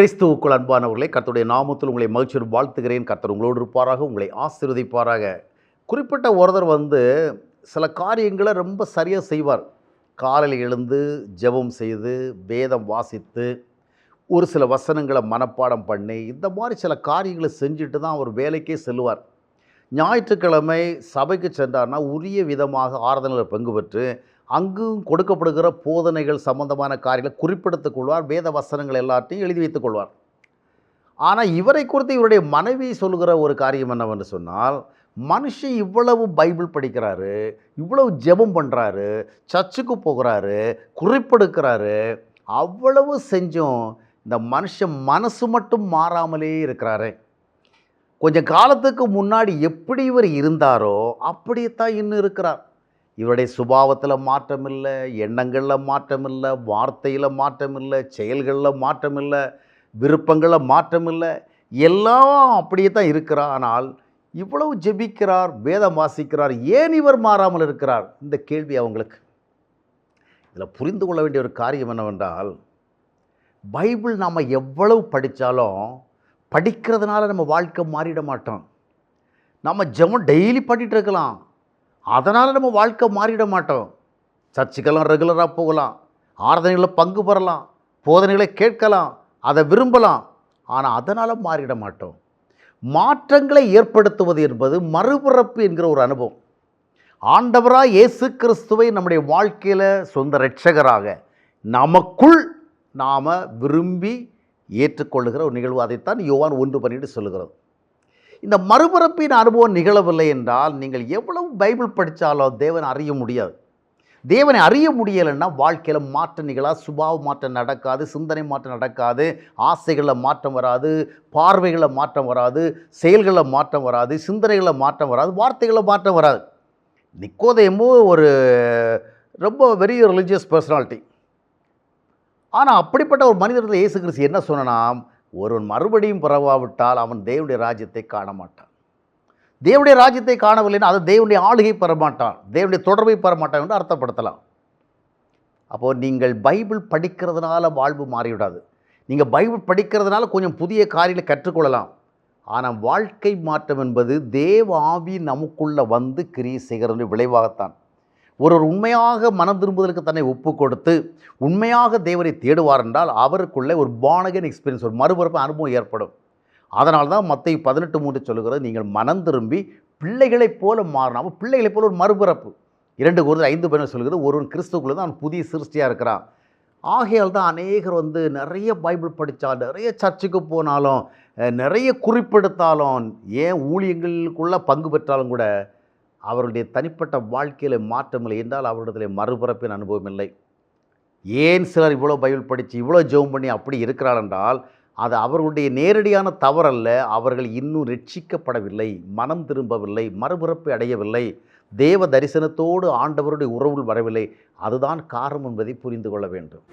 கிறிஸ்துவுக்குள் அன்பானவர்களே, கர்த்தருடைய நாமத்தில் உங்களை மகிழ்ச்சியோடு வாழ்த்துகிறேன். கர்த்தர் உங்களோடு இருப்பாராக, உங்களை ஆசீர்வதிப்பாராக. குறிப்பிட்ட ஒருத்தர் சில காரியங்களை ரொம்ப சரியாக செய்வார். காலையில் எழுந்து ஜெபம் செய்து வேதம் வாசித்து ஒரு சில வசனங்களை மனப்பாடம் பண்ணி இந்த மாதிரி சில காரியங்களை செஞ்சுட்டு தான் அவர் வேலைக்கே செல்லுவார். ஞாயிற்றுக்கிழமை சபைக்கு சென்றார்னா உரிய விதமாக ஆராதனையில் பங்கு பெற்று அங்கும் கொடுக்கப்படுகிற போதனைகள் சம்பந்தமான காரியங்களை குறிப்பிடுத்துக் கொள்வார். வேத வசனங்கள் எல்லாத்தையும் எழுதி வைத்துக் கொள்வார். ஆனால் இவரை குறித்து இவருடைய மனைவி சொல்லுகிற ஒரு காரியம் என்னவென்று சொன்னால், மனுஷன் இவ்வளவு பைபிள் படிக்கிறாரு, இவ்வளவு ஜெபம் பண்ணுறாரு, சர்ச்சுக்கு போகிறாரு, குறிப்பெடுக்கிறாரு, அவ்வளவு செஞ்சும் இந்த மனுஷன் மனசு மட்டும் மாறாமலே இருக்கிறாரு. கொஞ்சம் காலத்துக்கு முன்னாடி எப்படி இவர் இருந்தாரோ அப்படியே தான் இன்னும் இருக்கிறார். இவருடைய சுபாவத்தில் மாற்றம் இல்லை, எண்ணங்களில் மாற்றம் இல்லை, வார்த்தையில் மாற்றம் இல்லை, செயல்களில் மாற்றம் இல்லை, விருப்பங்களில் மாற்றம் இல்லை, எல்லாம் அப்படியே தான் இருக்கிறார். ஆனால் இவ்வளவு ஜெபிக்கிறார், வேதம் வாசிக்கிறார், ஏன் இவர் மாறாமல் இருக்கிறார்? இந்த கேள்வி அவங்களுக்கு. இதில் புரிந்து கொள்ள வேண்டிய ஒரு காரியம் என்னவென்றால், பைபிள் நாம் எவ்வளவு படித்தாலும் படிக்கிறதுனால நம்ம வாழ்க்கை மாறிட மாட்டோம். நம்ம ஜெபம் டெய்லி பண்ணிகிட்டு இருக்கலாம், அதனால் நம்ம வாழ்க்கை மாறிட மாட்டோம். சர்ச்சுக்கெல்லாம் ரெகுலராக போகலாம், ஆராதனைகளில் பங்கு பெறலாம், போதனைகளை கேட்கலாம், அதை விரும்பலாம், ஆனால் அதனால் மாறிட மாட்டோம். மாற்றங்களை ஏற்படுத்துவது என்பது மறுபிறப்பு என்கிற ஒரு அனுபவம். ஆண்டவராக இயேசு கிறிஸ்துவை நம்முடைய வாழ்க்கையில் சொந்த இரட்சகராக நமக்குள் நாம் விரும்பி ஏற்றுக்கொள்ளுகிற ஒரு நிகழ்வு. அதைத்தான் யோவான் 1:12 சொல்லுகிறது. இந்த மறுபிறப்பின் அனுபவம் நிகழவில்லை என்றால் நீங்கள் எவ்வளவு பைபிள் படித்தாலும் தேவனை அறிய முடியாது. தேவனை அறிய முடியலைன்னா வாழ்க்கையில் மாற்றம் நிகழாது, சுபாவ மாற்றம் நடக்காது, சிந்தனை மாற்றம் நடக்காது, ஆசைகளில் மாற்றம் வராது, பார்வைகளில் மாற்றம் வராது, செயல்களில் மாற்றம் வராது, சிந்தனைகளில் மாற்றம் வராது, வார்த்தைகளில் மாற்றம் வராது. நிக்கோதேமு ஒரு ரொம்ப வெரி ரிலிஜியஸ் பர்சனாலிட்டி. ஆனால் அப்படிப்பட்ட ஒரு மனிதர்கள் இயேசு கிறிஸ்து என்ன சொன்னான்? ஒருவன் மறுபடியும் பிறவாவிட்டால் அவன் தேவனுடைய ராஜ்யத்தை காண மாட்டான். தேவனுடைய ராஜ்யத்தை காணவில்லைன்னா அது தேவனுடைய ஆளுகை பெறமாட்டான், தேவனுடைய தொடர்பை பெறமாட்டான் என்று அர்த்தப்படுத்தலாம். அப்போது நீங்கள் பைபிள் படிக்கிறதுனால வாழ்வு மாறிவிடாது. நீங்கள் பைபிள் படிக்கிறதுனால கொஞ்சம் புதிய காரியங்களை கற்றுக்கொள்ளலாம். ஆனால் வாழ்க்கை மாற்றம் என்பது தேவ ஆவி நமக்குள்ளே வந்து கிரியை செய்கிறது விளைவாகத்தான். ஒருவர் உண்மையாக மனம் திரும்புவதற்கு தன்னை ஒப்பு கொடுத்து உண்மையாக தேவனை தேடுவார் என்றால் அவருக்குள்ளே ஒரு born-again எக்ஸ்பீரியன்ஸ், ஒரு மறுபிறப்பு அனுபவம் ஏற்படும். அதனால தான் மத்தேயு 18:3 சொல்லுகிறது, நீங்கள் மனம் திரும்பி பிள்ளைகளைப் போல மாறினாமல் பிள்ளைகளைப் போல ஒரு மறுபிறப்பு. 2 Corinthians 5:10 சொல்லுகிறது, ஒருவன் கிறிஸ்துக்குள்ளே தான் அவன் புதிய சிருஷ்டியாக இருக்கிறான். ஆகையால் தான் அநேகர் நிறைய பைபிள் படித்தால், நிறைய சர்ச்சுக்கு போனாலும், நிறைய குறிப்பெடுத்தாலும், ஏன் ஊழியங்களுக்குள்ளே பங்கு பெற்றாலும் கூட அவருடைய தனிப்பட்ட வாழ்க்கையில் மாற்றமில்லை என்றால் அவரிடத்தில் மறுபிறப்பின் அனுபவம் இல்லை. ஏன் சிலர் இவ்வளோ பைபிள் படித்து இவ்வளோ ஜெபம் பண்ணி அப்படி இருக்கிறார் என்றால் அது அவர்களுடைய நேரடியான தவறல்ல. அவர்கள் இன்னும் ரட்சிக்கப்படவில்லை, மனம் திரும்பவில்லை, மறுபிறப்பை அடையவில்லை, தேவ தரிசனத்தோடு ஆண்டவருடைய உறவில் வரவில்லை. அதுதான் காரணம் என்பதை புரிந்து கொள்ள வேண்டும்.